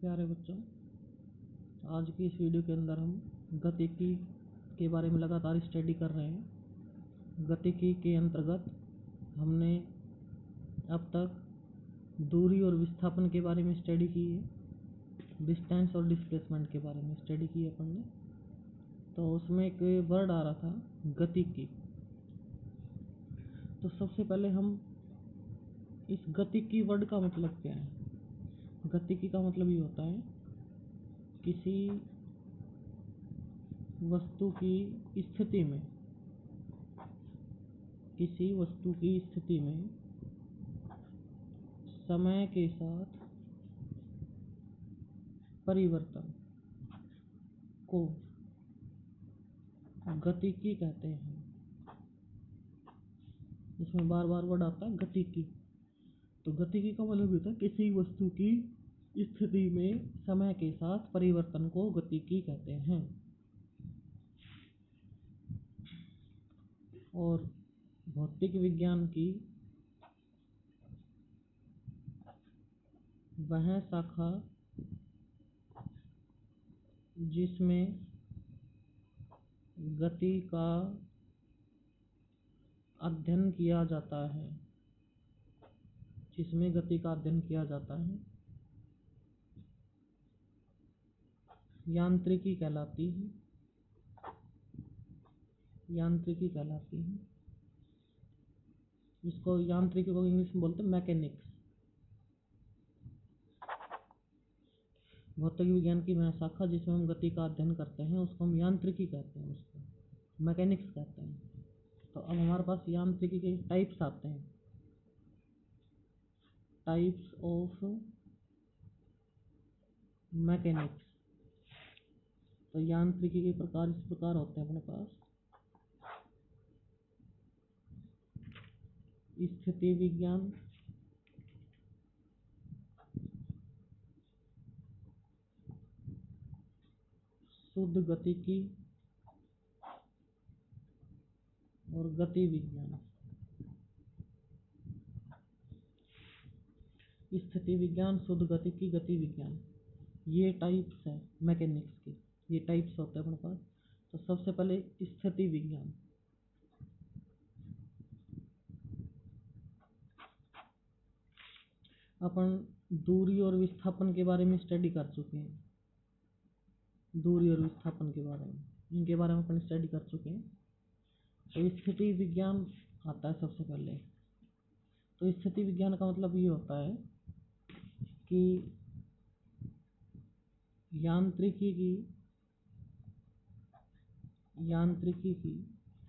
प्यारे बच्चों, आज की इस वीडियो के अंदर हम गतिकी के बारे में लगातार स्टडी कर रहे हैं। गतिकी के अंतर्गत हमने अब तक दूरी और विस्थापन के बारे में स्टडी की है, डिस्टेंस और डिस्प्लेसमेंट के बारे में स्टडी की अपन ने। तो उसमें एक वर्ड आ रहा था गतिकी। तो सबसे पहले हम इस गतिकी वर्ड का मतलब क्या है। गतिकी का मतलब ये होता है किसी वस्तु की स्थिति में समय के साथ परिवर्तन को गतिकी कहते हैं। इसमें बार बार वर्ड आता है गतिकी। तो गतिकी का मतलब होता है किसी वस्तु की स्थिति में समय के साथ परिवर्तन को गतिकी कहते हैं। और भौतिक विज्ञान की वह शाखा जिसमें गति का अध्ययन किया जाता है यांत्रिकी कहलाती है। इसको यांत्रिकी को इंग्लिश में बोलते हैं मैकेनिक्स। भौतिक विज्ञान की वह शाखा जिसमें हम गति का अध्ययन करते हैं उसको हम यांत्रिकी कहते हैं, उसको मैकेनिक्स कहते हैं। तो अब हमारे पास यांत्रिकी के टाइप्स आते हैं, टाइप्स ऑफ मैकेनिक्स। तो यांत्रिकी के प्रकार इस प्रकार होते हैं अपने पास: स्थिति विज्ञान, शुद्ध गतिकी और गति विज्ञान। स्थिति विज्ञान, शुद्ध गतिकी, गति विज्ञान, ये टाइप्स हैं मैकेनिक्स के। ये टाइप्स होते हैं अपने पास। तो सबसे पहले स्थिति विज्ञान। अपन दूरी और विस्थापन के बारे में स्टडी कर चुके हैं। दूरी और विस्थापन के बारे में, इनके बारे में अपन स्टडी कर चुके हैं। तो स्थिति विज्ञान आता है सबसे पहले। तो स्थिति विज्ञान का मतलब ये होता है कि यांत्रिकी की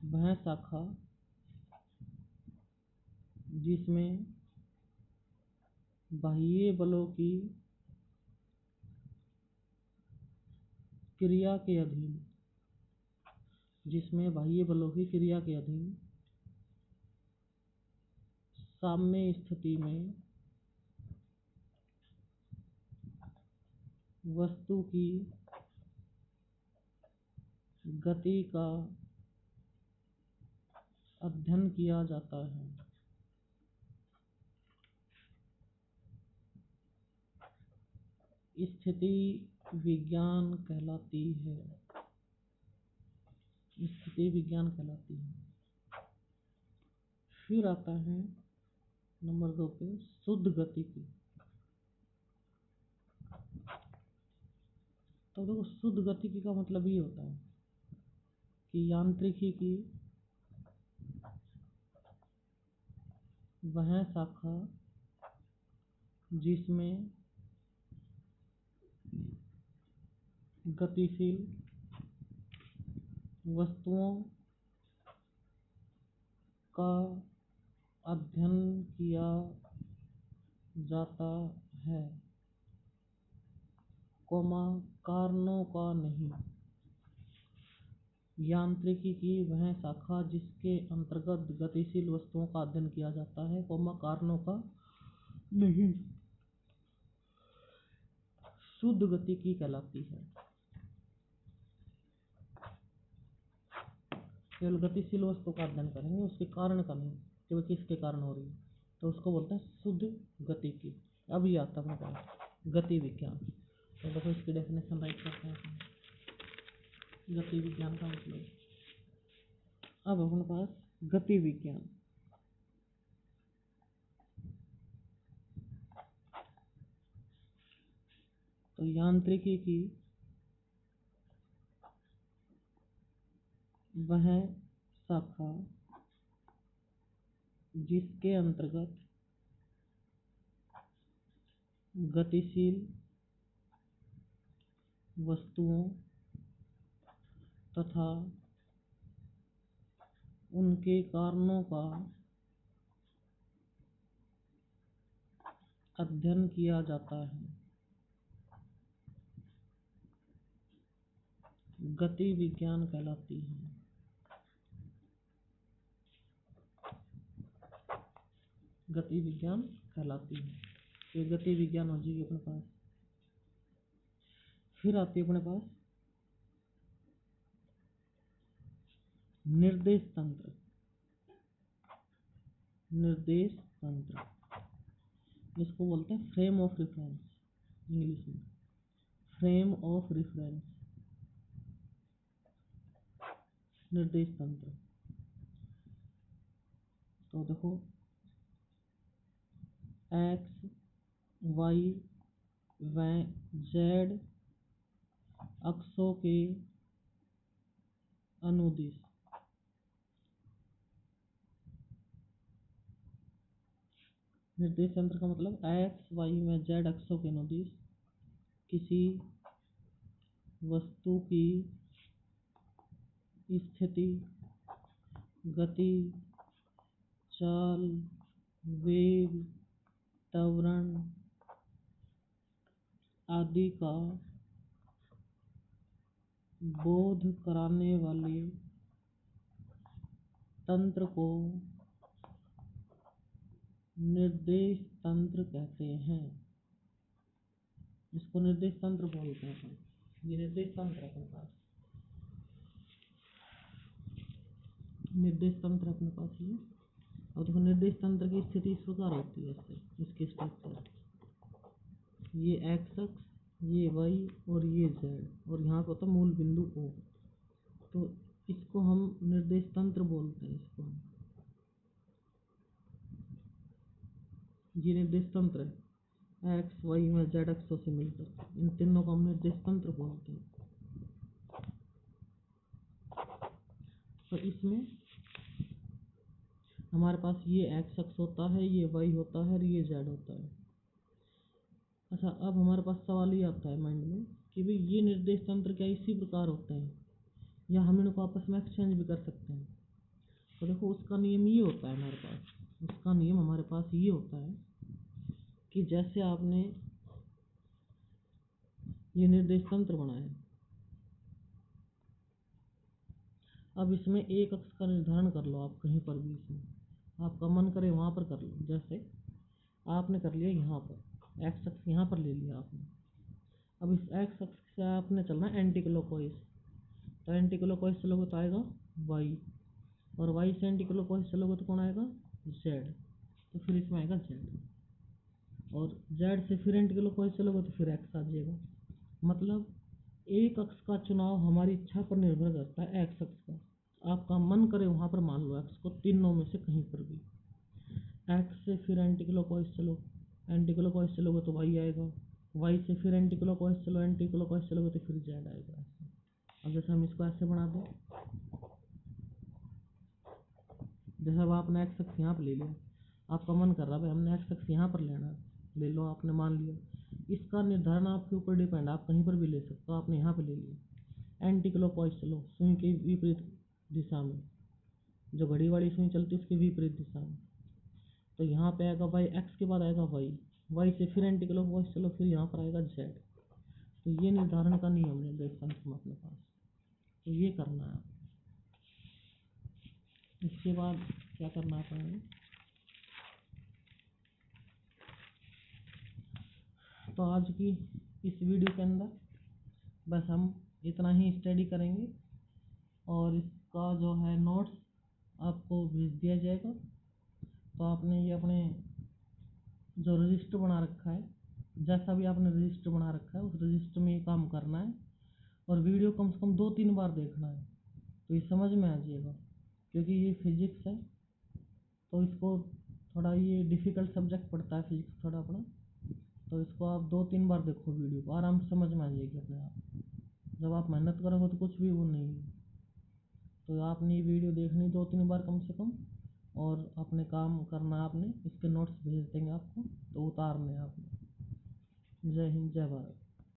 वह शाखा जिसमें बाह्य बलों की क्रिया के अधीन साम्य स्थिति में वस्तु की गति का अध्ययन किया जाता है। स्थिति विज्ञान कहलाती है। फिर आता है नंबर 2 पे शुद्ध गतिकी। तो देखो, शुद्ध गतिकी का मतलब ये होता है कि यांत्रिकी की वह शाखा जिसमें गतिशील वस्तुओं का अध्ययन किया जाता है, कारणों का नहीं। यांत्रिकी की वह शाखा जिसके अंतर्गत गतिशील वस्तुओं का अध्ययन किया जाता है, कारणों का नहीं, शुद्ध गतिकी कहलाती है। केवल गतिशील वस्तु का अध्ययन करेंगे, उसके कारण का नहीं कि वो किसके कारण हो रही है, तो उसको बोलते हैं शुद्ध गतिकी। अब ये आता है गति विज्ञान। तो देखो इसकी डेफिनेशन राइट करते हैं। गति विज्ञान का मतलब, अब अपने पास गति विज्ञान। तो यांत्रिकी की वह शाखा जिसके अंतर्गत गतिशील वस्तुओं तथा उनके कारणों का अध्ययन किया जाता है, गति विज्ञान कहलाती है। गति विज्ञान कहलाती है। ये गति विज्ञान हो जाएगी अपने पास। फिर आती है अपने पास निर्देश तंत्र। निर्देश तंत्र इसको बोलते हैं फ्रेम ऑफ रेफरेंस, इंग्लिश में फ्रेम ऑफ रेफरेंस। निर्देश तंत्र तो देखो एक्स वाई व जेड अक्षों के अनुदिश निर्देश तंत्र का मतलब एक्स वाई व जेड अक्षों के अनुदिश किसी वस्तु की स्थिति, गति, चाल, वेग, त्वरण आदि का बोध कराने वाले तंत्र को निर्देश तंत्र कहते हैं। इसको निर्देश तंत्र बोलते हैं। ये निर्देश तंत्र अपने पास, निर्देश तंत्र अपने पास ये। और देखो निर्देश तंत्र की स्थिति इस प्रकार होती है, इसके स्ट्रक्चर, ये एक्स अक्ष, ये वाई और ये जेड, और यहाँ पर होता मूल बिंदु O। तो इसको हम निर्देश तंत्र बोलते हैं। इसको ये निर्देश तंत्र है, एक्स वाई व जेड अक्षों से मिलकर, इन तीनों को हम निर्देश तंत्र बोलते हैं। तो इसमें हमारे पास ये एक्स अक्ष होता है, ये वाई होता है और ये जेड होता है। अच्छा, अब हमारे पास सवाल ये आता है माइंड में कि भाई ये निर्देश तंत्र क्या इसी प्रकार होते हैं या हम इनको आपस में एक्सचेंज भी कर सकते हैं? तो देखो उसका नियम ये होता है हमारे पास, उसका नियम हमारे पास ये होता है कि जैसे आपने ये निर्देश तंत्र बनाया, अब इसमें एक अक्ष का निर्धारण कर लो आप कहीं पर भी, इसमें आपका मन करे वहाँ पर कर लो। जैसे आपने कर लिया यहाँ पर, एक्स अक्ष यहाँ पर ले लिया आपने। अब इस एक्स अक्ष से आपने चलना है एंटी क्लॉकवाइज, तो एंटी क्लॉकवाइज चलोगे तो आएगा वाई, और वाई से एंटी क्लॉकवाइज चलोगे तो कौन आएगा? जेड। तो फिर इसमें आएगा जेड, और जेड से फिर एंटी क्लॉकवाइज चलोगे तो फिर एक्स आ जाएगा। मतलब एक अक्ष का चुनाव हमारी इच्छा पर निर्भर करता है, एक्स अक्ष का। आपका मन करे वहाँ पर मान लो एक्स को, तीनों में से कहीं पर भी। एक्स से फिर एंटी क्लॉकवाइज चलो, एंटी क्लॉकवाइज चलोगे तो वाई आएगा, वाई से फिर एंटी क्लॉकवाइज चलो, एंटी क्लॉकवाइज चलोगे तो फिर जेड आएगा। अब जैसे हम इसको ऐसे बना दें, जैसे अब आपने एक्स अक्ष यहाँ पर ले लिया, आपका मन कर रहा है हमने एक्स अक्ष यहाँ पर लेना, ले लो, आपने मान लिया। इसका निर्धारण आपके ऊपर डिपेंड, आप कहीं पर भी ले सकते हो। आपने यहाँ पे ले लिया, एंटी क्लॉकवाइज चलो, सुई के विपरीत दिशा में, जो घड़ी वाली सुई चलती है उसके विपरीत दिशा में। तो यहाँ पे आएगा वाई, एक्स के बाद आएगा वाई, वाई से फिर एंटी क्लॉकवाइज चलो, फिर यहाँ पर आएगा जेड। तो ये निर्धारण का नियम है निर्देश तंत्र में अपने पास। तो ये करना है। इसके बाद क्या करना है? तो आज की इस वीडियो के अंदर बस हम इतना ही स्टडी करेंगे, और इसका जो है नोट्स आपको भेज दिया जाएगा। तो आपने ये अपने जो रजिस्टर बना रखा है जैसा भी आपने रजिस्टर बना रखा है उस रजिस्टर में ये काम करना है, और वीडियो कम से कम 2-3 बार देखना है, तो ये समझ में आ जाएगा। क्योंकि ये फिजिक्स है तो इसको थोड़ा ये डिफ़िकल्ट सब्जेक्ट पड़ता है फिजिक्स थोड़ा अपना, तो इसको आप 2-3 बार देखो, वीडियो को आराम से समझ में आ जाएगी अपने आप। जब आप मेहनत करोगे तो कुछ भी वो नहीं है। तो आपने ये वीडियो देखनी 2-3 बार कम से कम, और अपने काम करना आपने, इसके नोट्स भेज देंगे आपको, तो उतारने आपने। जय हिंद, जय भारत।